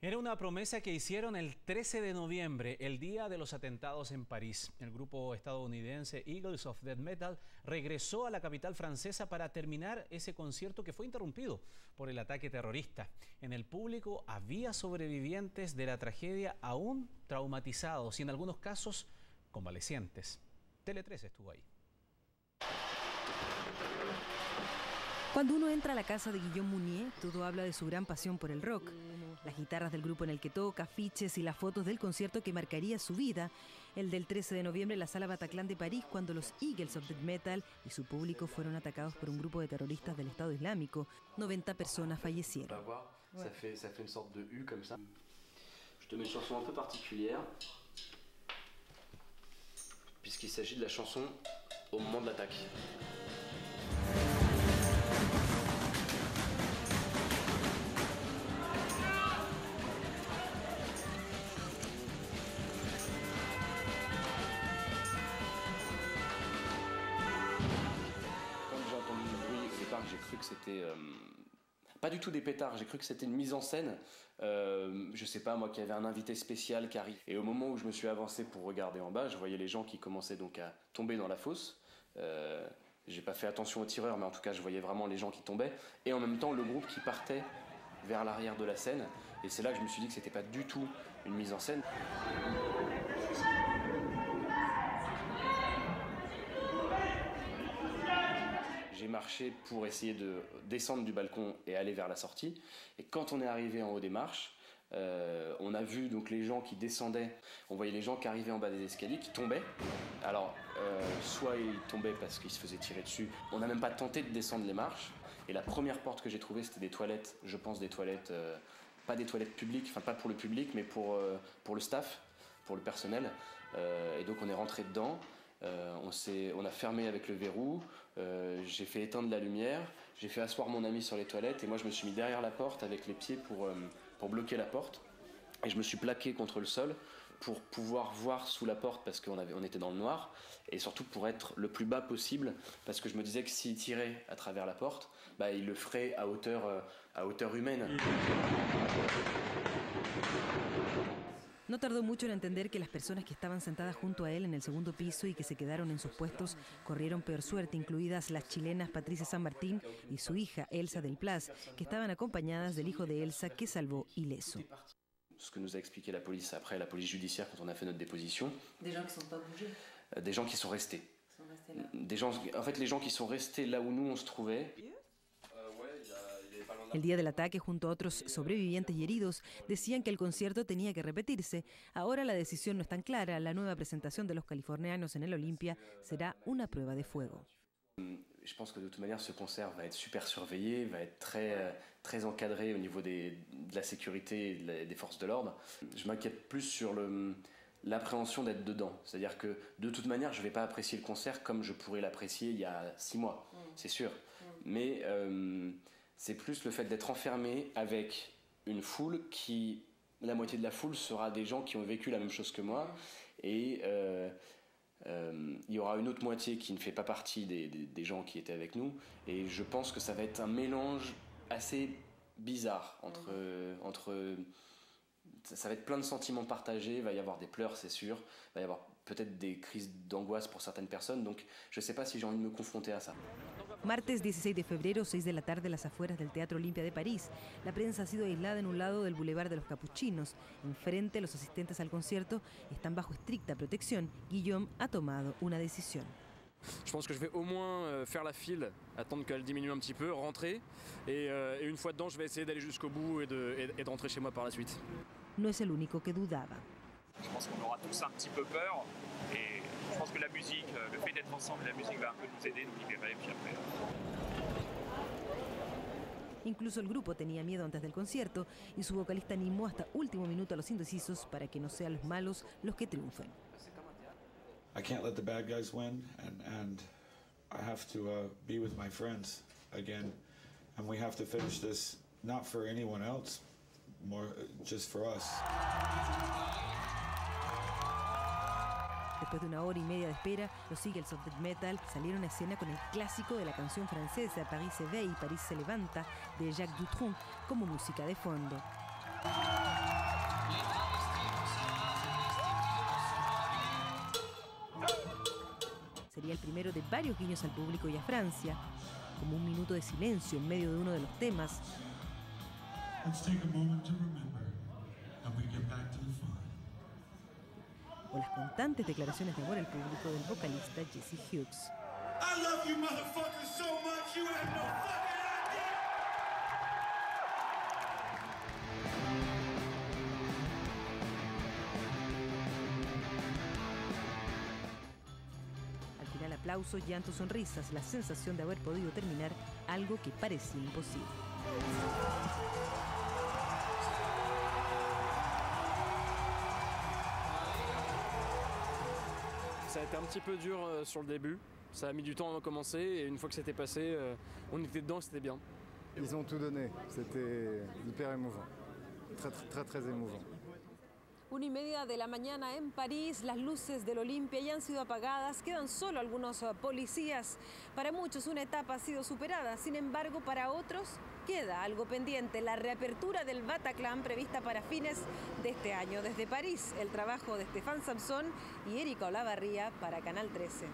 Era una promesa que hicieron el 13 de noviembre, el día de los atentados en París. El grupo estadounidense Eagles of Death Metal regresó a la capital francesa para terminar ese concierto que fue interrumpido por el ataque terrorista. En el público había sobrevivientes de la tragedia aún traumatizados y en algunos casos convalecientes. Tele 3 estuvo ahí. Cuando uno entra a la casa de Guillaume Mounier, todo habla de su gran pasión por el rock. Las guitarras del grupo en el que toca, afiches y las fotos del concierto que marcaría su vida. El del 13 de noviembre en la Sala Bataclan de París, cuando los Eagles of Death Metal y su público fueron atacados por un grupo de terroristas del Estado Islámico. 90 personas fallecieron. Ça fait une sorte de U comme ça. Je te mets une chanson un peu particulière, puisqu'il s'agit de la chanson au moment de l'attaque. J'ai cru que c'était pas du tout des pétards, j'ai cru que c'était une mise en scène. Je sais pas moi, qu'il y avait un invité spécial qui arrive. Et au moment où je me suis avancé pour regarder en bas, je voyais les gens qui commençaient donc à tomber dans la fosse. J'ai pas fait attention aux tireurs, mais en tout cas je voyais vraiment les gens qui tombaient. Et en même temps le groupe qui partait vers l'arrière de la scène. Et c'est là que je me suis dit que c'était pas du tout une mise en scène. J'ai marché pour essayer de descendre du balcon et aller vers la sortie. Et quand on est arrivé en haut des marches, on a vu donc les gens qui descendaient. On voyait les gens qui arrivaient en bas des escaliers, qui tombaient. Alors, soit ils tombaient parce qu'ils se faisaient tirer dessus. On n'a même pas tenté de descendre les marches. Et la première porte que j'ai trouvée, c'était des toilettes. Je pense des toilettes, pas des toilettes publiques, enfin pas pour le public, mais pour le staff, pour le personnel. Et donc on est rentré dedans. On a fermé avec le verrou, j'ai fait éteindre la lumière, j'ai fait asseoir mon ami sur les toilettes et moi je me suis mis derrière la porte avec les pieds pour bloquer la porte. Et je me suis plaqué contre le sol pour pouvoir voir sous la porte parce qu'on était dans le noir et surtout pour être le plus bas possible parce que je me disais que s'il tirait à travers la porte, bah, il le ferait à hauteur humaine. No tardó mucho en entender que las personas que estaban sentadas junto a él en el segundo piso y que se quedaron en sus puestos corrieron peor suerte, incluidas las chilenas Patricia San Martín y su hija Elsa del Plas, que estaban acompañadas del hijo de Elsa que salvó ileso. Ce que nous a expliqué la police après, la police judiciaire, quand on a fait notre déposition. Des gens qui ne sont pas bougés. Des gens qui sont restés. Sont restés là. Des gens, en fait, les gens qui sont restés là où nous on se trouvait. El día del ataque, junto a otros sobrevivientes y heridos, decían que el concierto tenía que repetirse. Ahora la decisión no es tan clara. La nueva presentación de los californianos en el Olympia será una prueba de fuego. Je pense que de toute manière, ce concert va être super surveillé, va être très encadré au niveau de la sécurité et des forces de l'ordre. Je m'inquiète plus sur l'appréhension d'être dedans. C'est-à-dire que de toute manière, je ne vais pas apprécier le concert comme je pourrais l'apprécier il y a 6 mois, c'est sûr. Mais c'est plus le fait d'être enfermé avec une foule qui, la moitié de la foule sera des gens qui ont vécu la même chose que moi et il y aura une autre moitié qui ne fait pas partie des gens qui étaient avec nous et je pense que ça va être un mélange assez bizarre entre ça va être plein de sentiments partagés, il va y avoir des pleurs c'est sûr, il va y avoir peut-être des crises d'angoisse pour certaines personnes, donc je ne sais pas si j'ai envie de me confronter à ça. Martes 16 de febrero, 6 de la tarde, en las afueras del Teatro Olympia de París. La prensa ha sido aislada en un lado del Boulevard de los Capuchinos. Enfrente, los asistentes al concierto están bajo estricta protección. Guillaume ha tomado una decisión. Je pense que je vais au moins faire la file, attendre qu'elle diminue un petit peu, rentrer et une fois dedans, je vais essayer d'aller jusqu'au bout et de rentrer chez moi par la suite. No es el único que dudaba. Je pense qu'on aura tous un petit peu peur et je pense que la musique, le fait d'être ensemble, la musique va un peu nous aider, nous libérer et puis après... Incluso el grupo tenía miedo antes del concierto y su vocalista animó hasta último minuto a los indecisos para que no sean los malos los que triunfen. I can't let the bad guys win, and I have to be with my friends again, and we have to finish this not for anyone else, more just for us. Después de 1 hora y media de espera, los Eagles of Death Metal salieron a escena con el clásico de la canción francesa Paris s'éveille, París se levanta, de Jacques Dutronc, como música de fondo. Sería el primero de varios guiños al público y a Francia, como un minuto de silencio en medio de uno de los temas. O las constantes declaraciones de amor al público del vocalista Jesse Hughes. I love you motherfuckers so much you have no fucking idea. Al final aplausos, llantos, sonrisas, la sensación de haber podido terminar algo que parecía imposible. Ça a été un petit peu dur sur le début, ça a mis du temps à commencer et une fois que c'était passé, on était dedans et c'était bien. Ils ont tout donné, c'était hyper émouvant, très émouvant. 1:30 de la mañana en París, las luces del Olimpia ya han sido apagadas, quedan solo algunos policías. Para muchos una etapa ha sido superada, sin embargo para otros queda algo pendiente, la reapertura del Bataclan prevista para fines de este año. Desde París, el trabajo de Estefan Samson y Erika Olavarría para Canal 13.